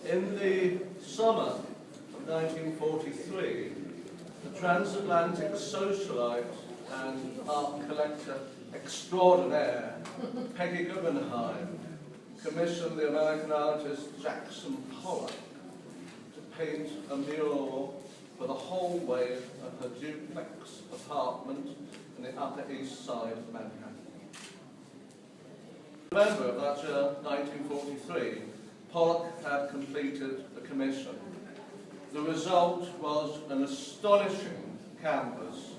In the summer of 1943, the transatlantic socialite and art collector extraordinaire Peggy Guggenheim commissioned the American artist Jackson Pollock to paint a mural for the whole way of her duplex apartment in the Upper East Side of Manhattan. In November of that year, 1943, Pollock had completed the commission. The result was an astonishing canvas,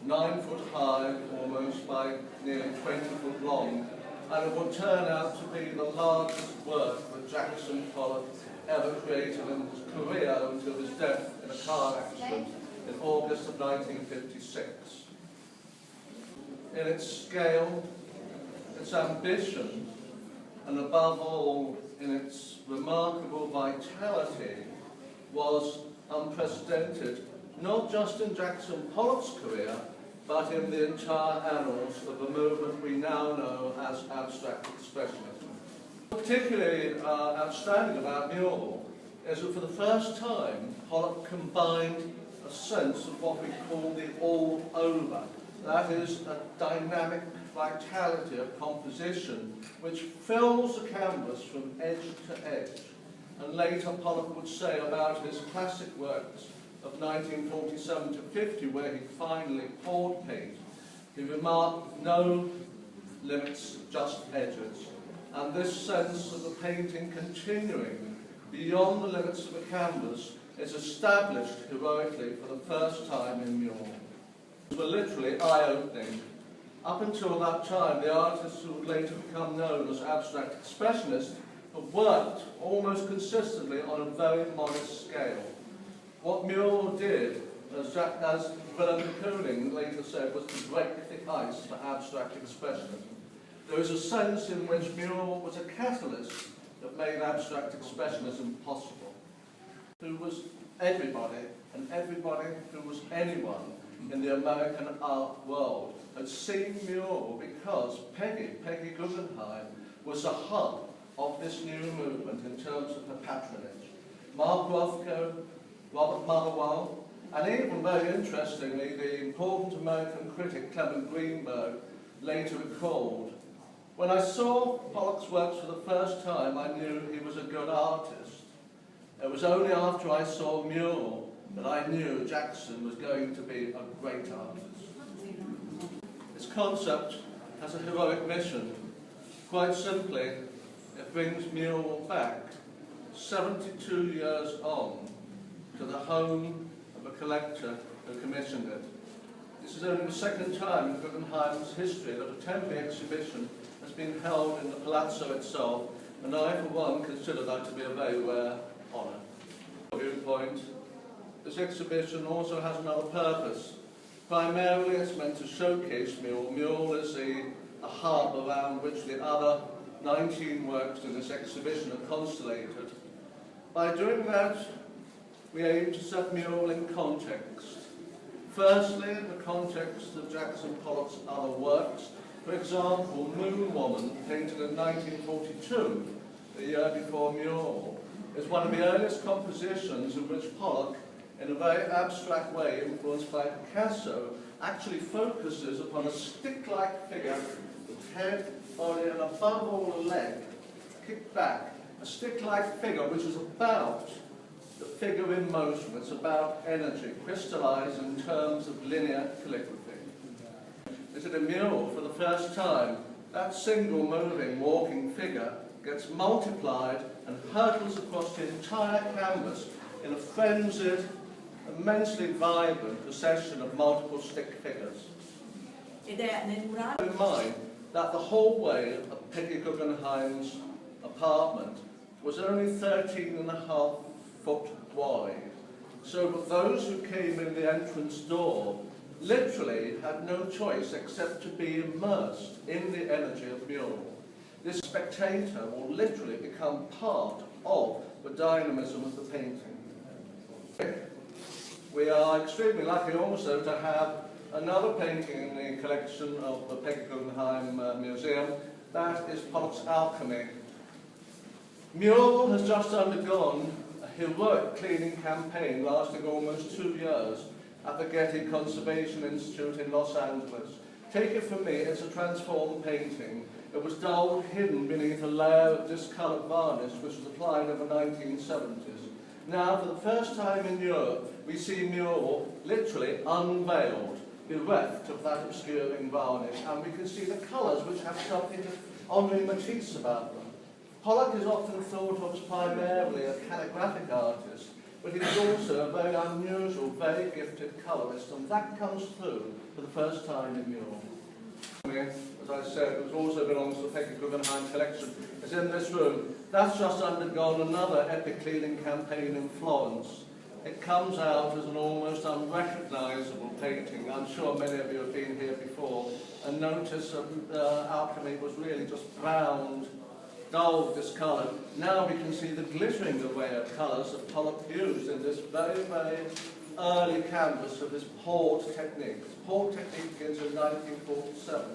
9 foot high almost by nearly 20 foot long, and it would turn out to be the largest work that Jackson Pollock ever created in his career until his death in a car accident in August of 1956. In its scale, its ambition, and above all, in its remarkable vitality, was unprecedented, not just in Jackson Pollock's career, but in the entire annals of the movement we now know as abstract expressionism. Particularly outstanding about Mural is that for the first time, Pollock combined a sense of what we call the all-over. That is, a dynamic vitality of composition which fills the canvas from edge to edge. And later Pollock would say about his classic works of 1947 to 50, where he finally poured paint, he remarked, no limits, just edges. And this sense of the painting continuing beyond the limits of the canvas is established heroically for the first time in Mural. It was literally eye-opening. Up until that time, the artists who would later become known as abstract expressionists have worked almost consistently on a very modest scale. What Mural did, as Willem de Kooning later said, was to break the ice for abstract expressionism. There is a sense in which Mural was a catalyst that made abstract expressionism possible. Who was everybody, and everybody who was anyone in the American art world had seen Mural because Peggy Guggenheim was the hub of this new movement in terms of her patronage. Mark Rothko, Robert Mural, and even very interestingly, the important American critic Clement Greenberg later recalled, when I saw Pollock's works for the first time, I knew he was a good artist. It was only after I saw Mural that I knew Jackson was going to be a great artist. Its concept has a heroic mission. Quite simply, it brings Mural back 72 years on to the home of a collector who commissioned it. This is only the second time in Guggenheim's history that a temporary exhibition has been held in the palazzo itself, and I, for one, consider that to be a very rare honour. Viewpoint, this exhibition also has another purpose. Primarily, it's meant to showcase Mural. Mural is a hub around which the other 19 works in this exhibition are constellated. By doing that, we aim to set Mural in context. Firstly, in the context of Jackson Pollock's other works. For example, Moon Woman, painted in 1942, the year before Mural, is one of the earliest compositions in which Pollock, in a very abstract way influenced by Picasso, actually focuses upon a stick-like figure with head, body, and above all a leg kicked back. A stick-like figure which is about the figure in motion. It's about energy, crystallized in terms of linear calligraphy. Is it a Mural? For the first time, that single moving, walking figure gets multiplied and hurtles across the entire canvas in a frenzied, immensely vibrant procession of multiple stick figures. Bear in mind that the hallway of Peggy Guggenheim's apartment was only 13.5 foot wide, so that those who came in the entrance door literally had no choice except to be immersed in the energy of Mural. This spectator will literally become part of the dynamism of the painting. We are extremely lucky also to have another painting in the collection of the Peggy Guggenheim Museum. That is Pollock's Alchemy. Mural has just undergone a heroic cleaning campaign lasting almost 2 years at the Getty Conservation Institute in Los Angeles. Take it from me, it's a transformed painting. It was dulled, hidden beneath a layer of discoloured varnish which was applied in the 1970s. Now, for the first time in Europe, we see Mural literally unveiled, bereft of that obscuring varnish, and we can see the colours which have something of Henri Matisse about them. Pollock is often thought of as primarily a calligraphic artist, but he is also a very unusual, very gifted colourist, and that comes through for the first time in Mural. As I said, it also belongs to the Peggy Guggenheim collection. It's in this room. That's just undergone another epic cleaning campaign in Florence. It comes out as an almost unrecognisable painting. I'm sure many of you have been here before and noticed that alchemy was really just browned, dull, discoloured. Now we can see the glittering array of colours that Pollock used in this very, very early canvas of this poured technique. This poured technique begins in 1947,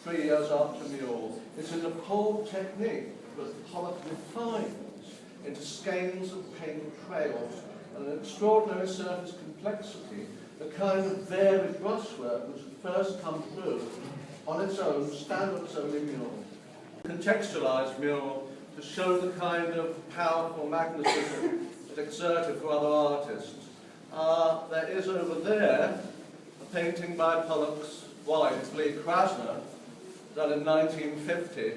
3 years after Mural. It's in the poured technique that Pollock refines into skeins of paint trails and an extraordinary surface complexity, the kind of varied brushwork which had first come through on its own, stand on its own in Mural. Contextualise Mural to show the kind of powerful magnetism it exerted for other artists. There is over there a painting by Pollock's wife, Lee Krasner, done in 1950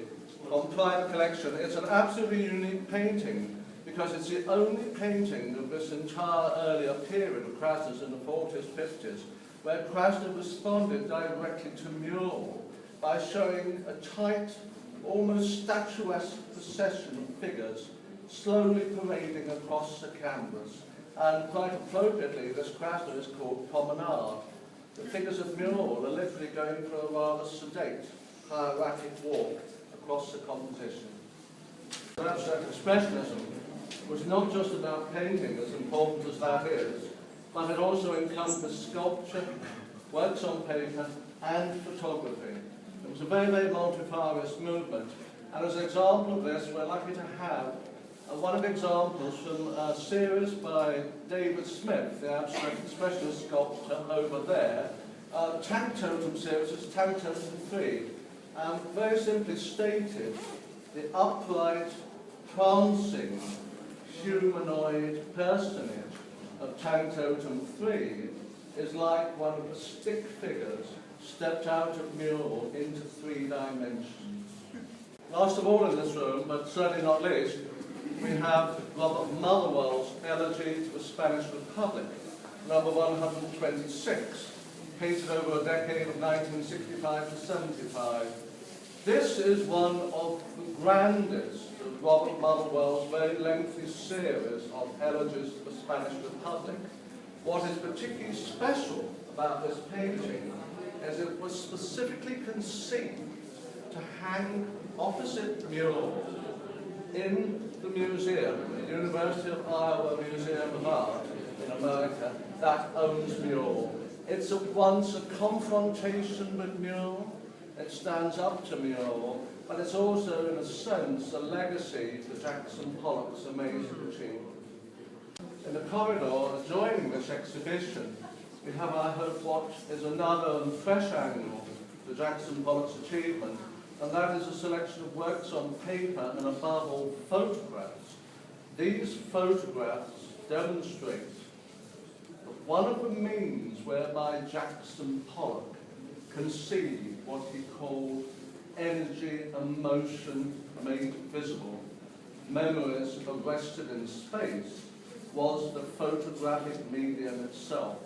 on private collection. It's an absolutely unique painting because it's the only painting of this entire earlier period of Krasner's in the 40s, 50s, where Krasner responded directly to Mural by showing a tight, almost statuesque procession of figures slowly parading across the canvas. And quite appropriately, this Krasner is called Promenade. The figures of Mural are literally going for a rather sedate, hieratic walk across the composition. Abstract expressionism was not just about painting, as important as that is, but it also encompassed sculpture, works on paper, and photography. It was a very, very multifarious movement. And as an example of this, we're lucky to have one of the examples from a series by David Smith, the abstract expressionist sculptor over there. The Tank Totem series is Tank Totem 3. Very simply stated, the upright, prancing, humanoid personage of Tank Totem 3 is like one of the stick figures stepped out of Mural into 3 dimensions. Last of all in this room, but certainly not least, we have Robert Motherwell's Elegy to the Spanish Republic, number 126, painted over a decade of 1965 to 75. This is one of the grandest of Robert Motherwell's very lengthy series of elegies to the Spanish Republic. What is particularly special about this painting is it was specifically conceived to hang opposite Mural in the museum, the University of Iowa Museum of Art in America, that owns Mural. It's at once a confrontation with Mural, it stands up to Mural, but it's also, in a sense, a legacy to Jackson Pollock's amazing achievement. In the corridor adjoining this exhibition, we have, I hope, what is another and fresh angle to Jackson Pollock's achievement, and that is a selection of works on paper and, above all, photographs. These photographs demonstrate that one of the means whereby Jackson Pollock conceived what he called energy and motion made visible, memories arrested in space, was the photographic medium itself.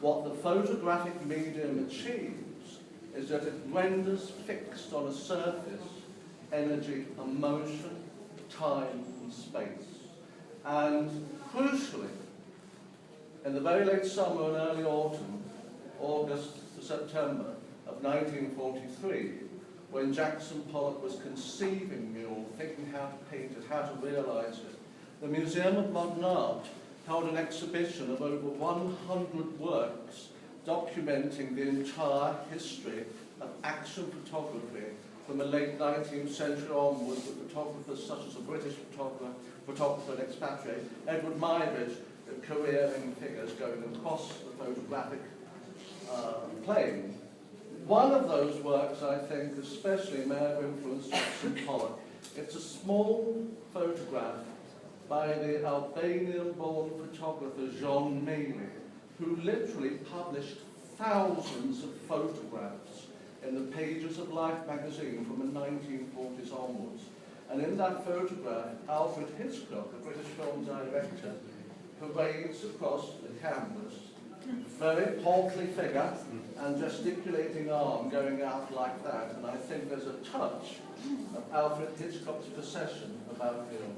What the photographic medium achieves is that it renders fixed on a surface energy and motion, time and space. And crucially, in the very late summer and early autumn, August to September of 1943, when Jackson Pollock was conceiving Mural, thinking how to paint it, how to realise it, the Museum of Modern Art held an exhibition of over 100 works documenting the entire history of action photography from the late 19th century onwards, with photographers such as a British photographer and expatriate, Edward Myridge, careering figures going across the photographic plane. One of those works, I think, especially may have influenced St. Pollock. It's a small photograph by the Albanian-born photographer John Maley, who literally published thousands of photographs in the pages of Life magazine from the 1940s onwards. And in that photograph, Alfred Hitchcock, a British film director, parades across the canvas, very portly figure and gesticulating arm going out like that. And I think there's a touch of Alfred Hitchcock's procession about film.